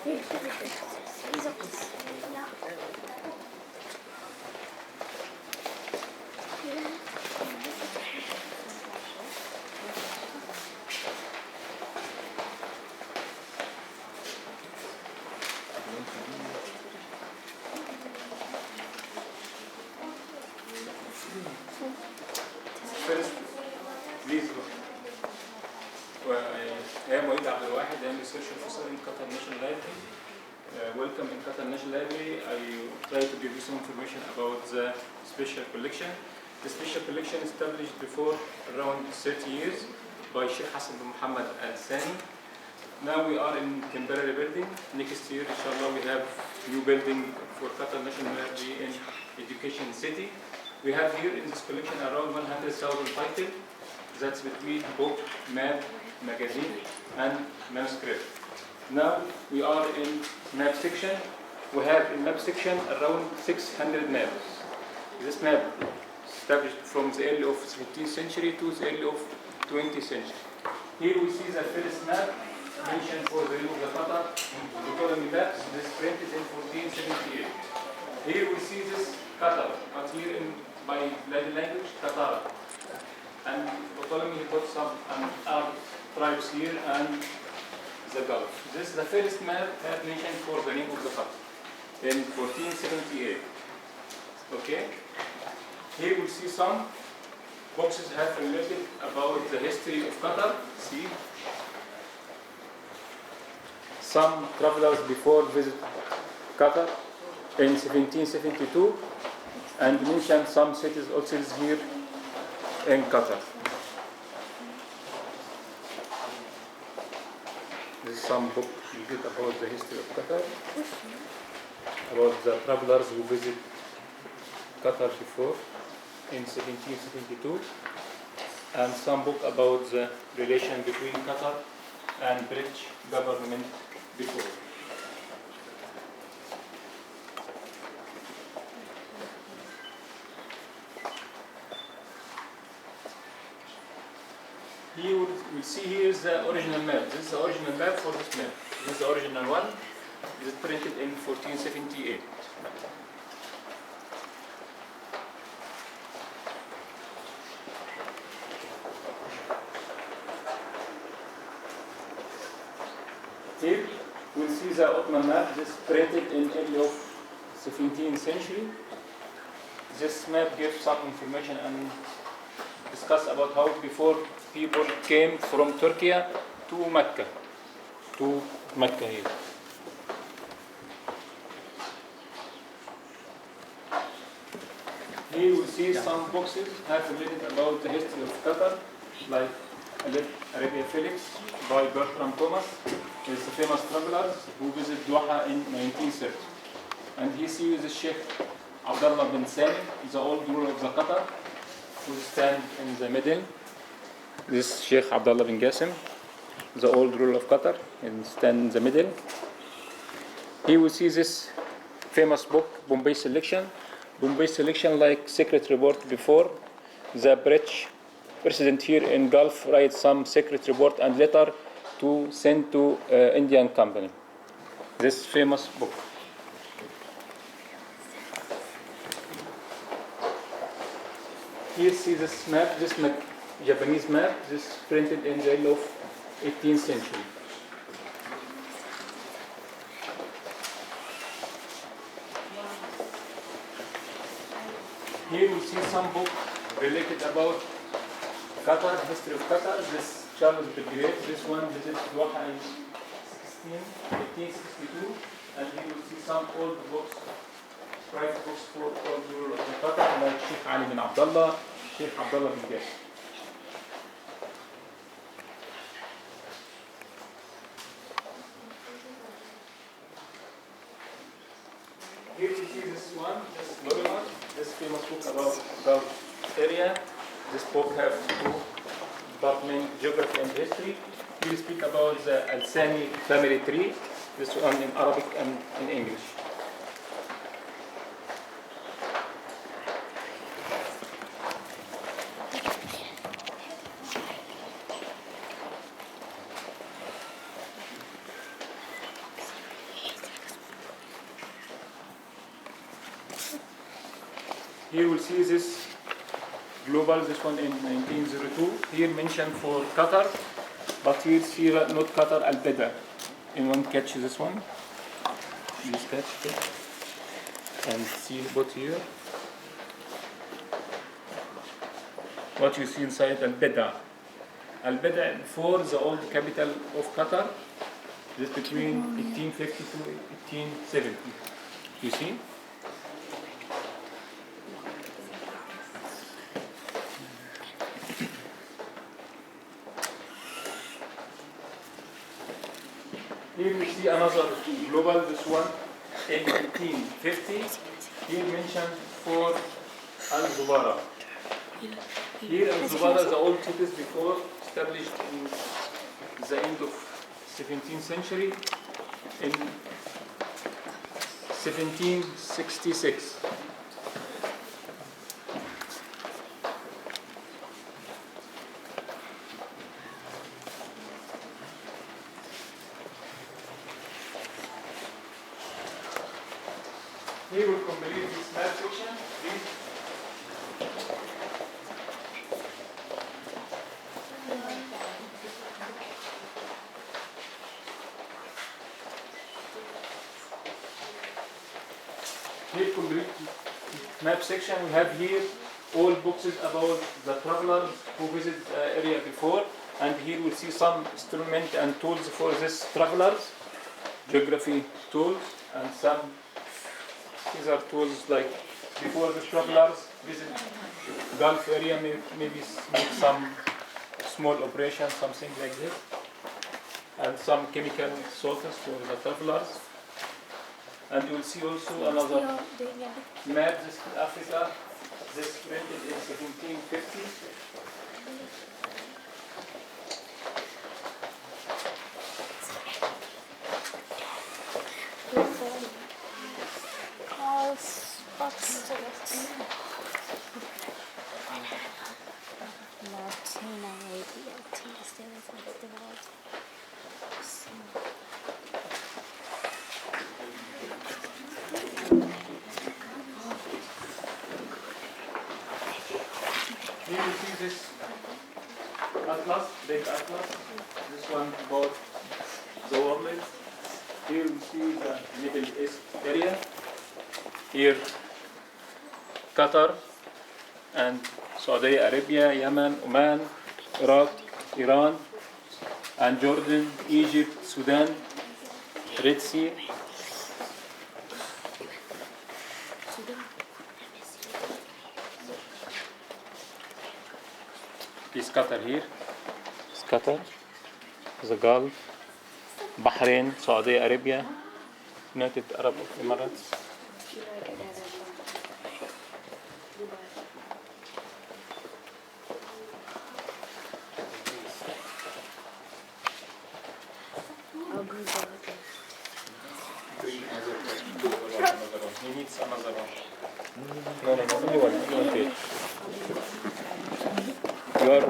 First, please go. I am Walid Abdul Wahid. I am research officer in Qatar National Library. Welcome in Qatar National Library. I try to give you some information about the special collection. The special collection established before around 30 years by Sheikh Hassan bin Muhammad Al-Thani. Now we are in temporary building. Next year, inshallah, we have new building for Qatar National Library in Education City. We have here in this collection around 100,000 titles. That's between book, map, magazine, and manuscript. Now we are in map section. We have in map section around 600 maps. This map established from the early of 17th century to the early of 20th century. Here we see the first map mentioned for the rule of the Qatar. The colony maps, this printed in 1478. Here we see this Qatar, but here in by Latin language, Qatar. And Ptolemy put some Arab tribes here and the Gulf. This is the first map that mentioned for the name of the Qatar in 1478. Okay? Here we see some boxes have related about the history of Qatar. See? Some travelers before visit Qatar in 1772 and mention some cities also here in Qatar. This is some book you get about the history of Qatar, about the travelers who visit Qatar before in 1772, and some book about the relation between Qatar and British government before. Here we see here is the original map. This is the original map for this map. This is the original one. This is printed in 1478. Here we'll see the Ottoman map. This is printed in early of 17th century. This map gives some information and discuss about how before people came from Turkey to Mecca here. Here we see some boxes have related about the history of Qatar, like Arabia Felix by Bertram Thomas. He's a famous traveler who visited Doha in 1930. And he sees the Sheikh Abdullah bin Salim, the old ruler of the Qatar, who stand in the middle. This Sheikh Abdullah bin Qasim, the old ruler of Qatar, and stand in the middle. Here we see this famous book, Bombay Selection. Bombay Selection, like secret report before, the British president here in Gulf writes some secret report and letter to send to Indian company. This famous book. Here see this map, Japanese map, this printed in the early of 18th century. Here we see some book related about Qatar, history of Qatar. This Charles the Great, this one visited Doha in 1862, and here we see some old books, private books for old rulers of Qatar, like Sheikh Ali bin Abdullah, Sheikh Abdullah bin Qasim. Here we see this one, this Lorimer, this famous book about Gulf area. This book has two departments, geography and history. We speak about the Al-Thani family tree, this one in Arabic and in English. Here we'll see this global, this one in 1902. Here mentioned for Qatar, but here see not Qatar, Al-Beda. Anyone catch this one? Please catch it. And see what here. What you see inside Al-Beda. Al-Beda before the old capital of Qatar, just between 1850 to 1870. You see? Here we see another global, this one in 1850. Here mentioned for Al-Zubara. Here Al-Zubara, the old cities before, established in the end of 17th century in 1766. Here we'll complete this map section. Please. Here complete map section. We have here all boxes about the travelers who visited the area before, and here we'll see some instruments and tools for these travelers, geography tools, and some. These are tools like before the travelers visit Gulf area, maybe make some small operation, something like this, and some chemical salts for the travelers. And you will see also another map. This is Africa. This printed in 1750. Here you see this atlas, big atlas. This one about the world. Here we see the Middle East area. Here Qatar and Saudi Arabia, Yemen, Oman, Iraq, Iran, and Jordan, Egypt, Sudan, Red Sea. Is Qatar here? It's Qatar, the Gulf, Bahrain, Saudi Arabia, United Arab Emirates. He needs another one. No, only one page. You are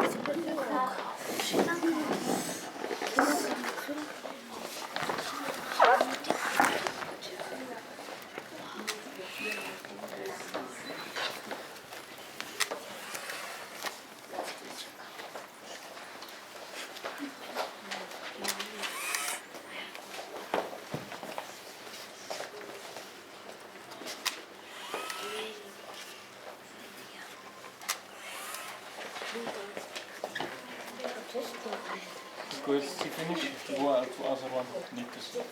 because he finished, go out to other one need to see.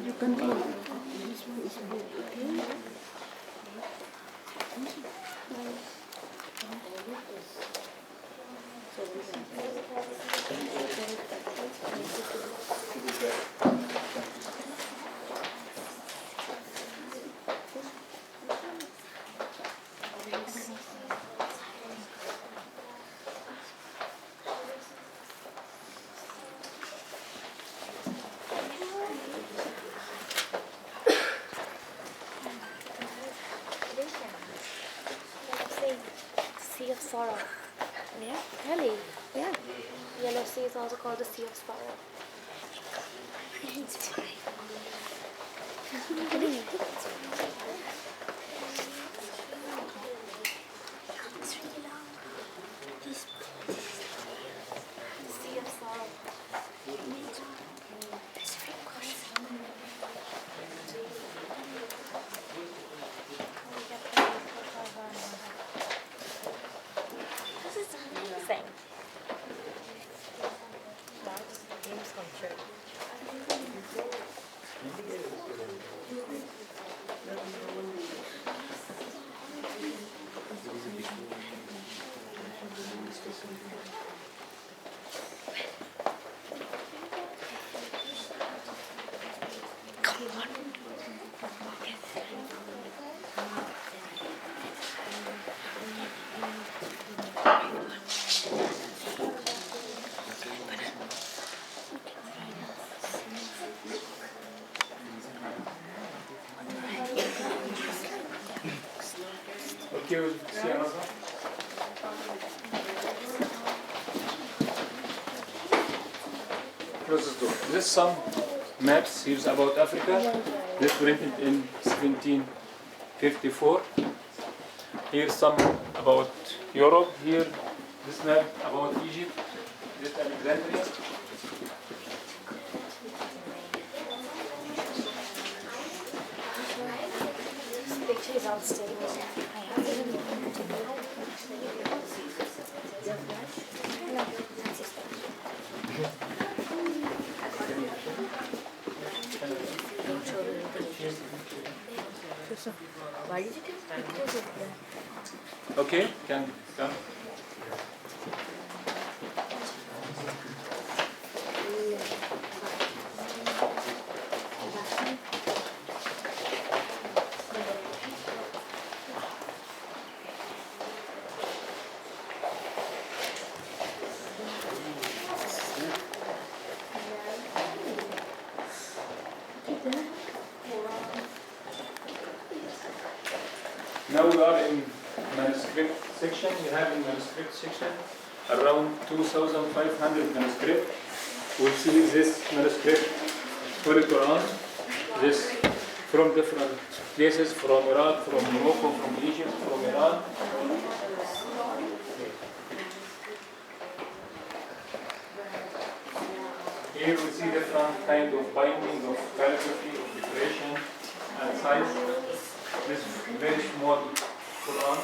You can do this one is okay. Sea of Sorrow. Yeah? Really? Yeah. Yellow Sea is also called the Sea of Sorrow. This is amazing. Dreams come true. Okay, we'll see another. Close this door. This is some maps here about Africa. This printed in 1754. Here's some about Europe. Here, this map about Egypt. This Alexandria. Pictures on stage. Why did you take pictures of that? Okay, can come. Now we are in manuscript section. We have in manuscript section around 2,500 manuscript. We'll see this manuscript Holy Quran. This from different places, from Iraq, from Morocco, from Egypt, from Iran. Here we see different kind of binding, of calligraphy, of decoration and size. This very small Quran.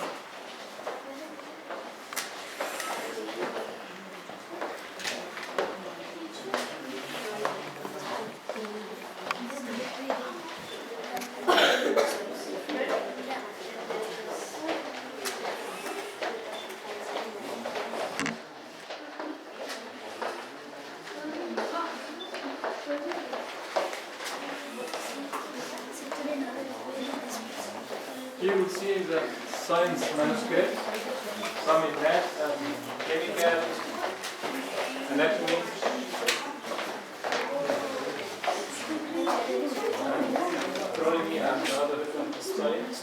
Here we see the science manuscript, some in math and chemical, anatomy, astronomy and other different science.